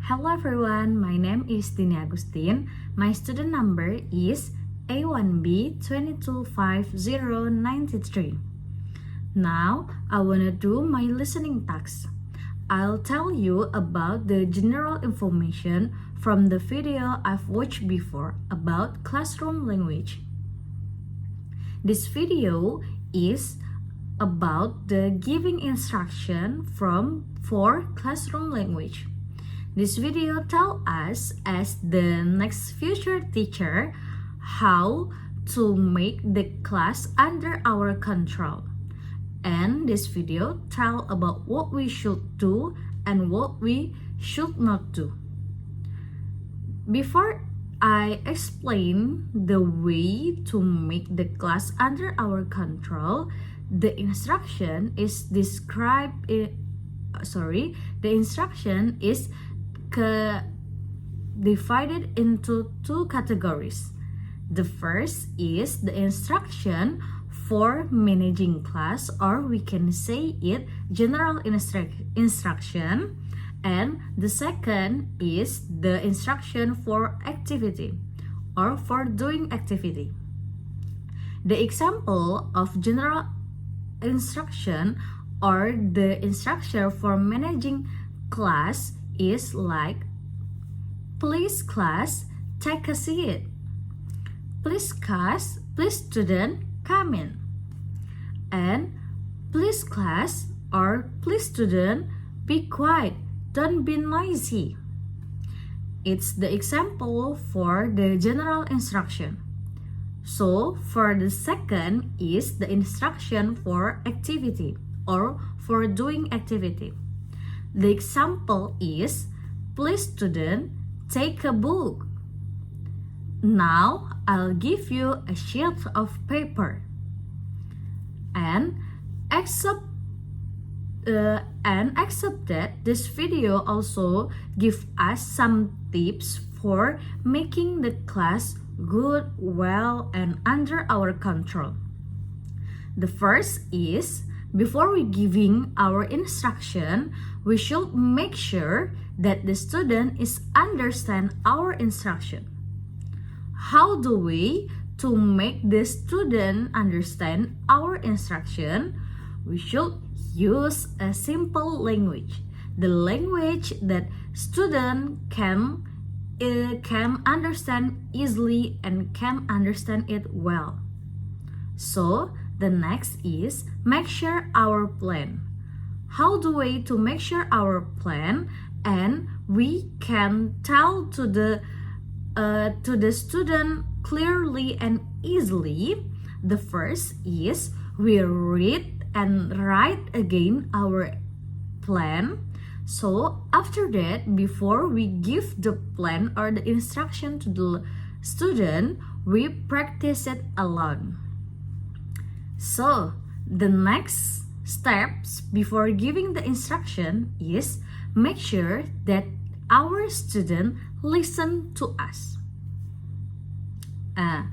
Hello everyone, my name is Dini Agustin. My student number is A1B2250993. Now, I wanna do my listening task. I'll tell you about the general information from the video I've watched before about classroom language. This video is about the giving instruction for classroom language. This video tells us as the next future teacher how to make the class under our control. And this video tells about what we should do and what we should not do. Before I explain the way to make the class under our control, the instruction is divided into two categories. The first is the instruction for managing class, or we can say it general instruction, and the second is the instruction for activity or for doing activity. The example of general instruction or the instruction for managing class is like, please class, take a seat. Please class, please student, come in. And please class or please student, be quiet, don't be noisy. It's the example for the general instruction. So for the second is the instruction for activity or for doing activity. The example is, please student, take a book. Now I'll give you a sheet of paper. And accept that this video also give us some tips for making the class good, well, and under our control. The first is, before we giving our instruction, we should make sure that the student is understand our instruction. How do we to make the student understand our instruction? We should use a simple language, the language that student can understand easily and can understand it well. So the next is make sure our plan. How do we to make sure our plan and we can tell to the student clearly and easily? The first is we read and write again our plan. So after that, before we give the plan or the instruction to the student, we practice it alone. So the next steps before giving the instruction is make sure that our student listen to us. And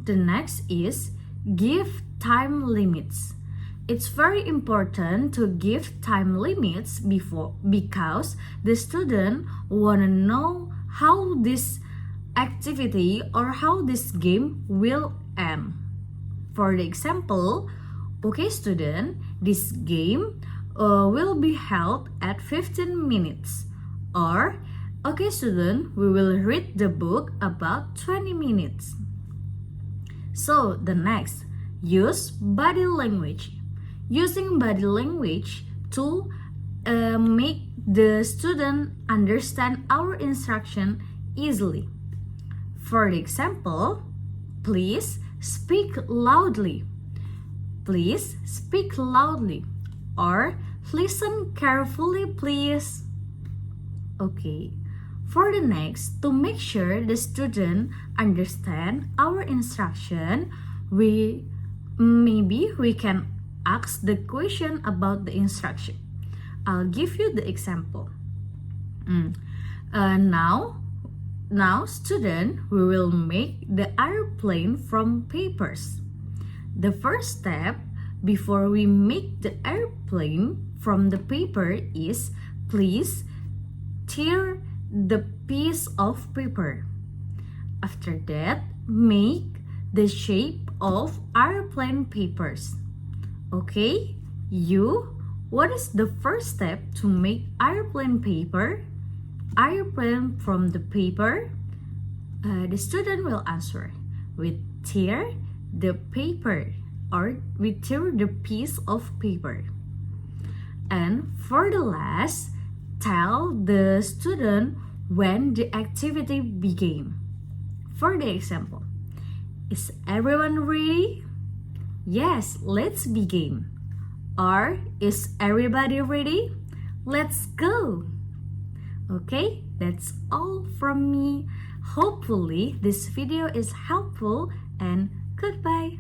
the next is give time limits. It's very important to give time limits because the student wanna know how this activity or how this game will end. For the example, okay student, this game will be held at 15 minutes. Or, okay student, we will read the book about 20 minutes. So the next, use body language. Using body language to make the student understand our instruction easily. For the example, please speak loudly. Please speak loudly. Or listen carefully, please. Okay. For the next, to make sure the student understand our instruction, maybe we can ask the question about the instruction. I'll give you the example. Now student, we will make the airplane from papers. The first step before we make the airplane from the paper is please tear the piece of paper. After that, make the shape of airplane papers. Okay, what is the first step to make airplane paper? Airplane from the paper? The student will answer, we tear the paper, or we tear the piece of paper. And for the last, tell the student when the activity began. For the example, is everyone ready? Yes, let's begin. Or is everybody ready? Let's go. Okay, that's all from me. Hopefully this video is helpful and goodbye.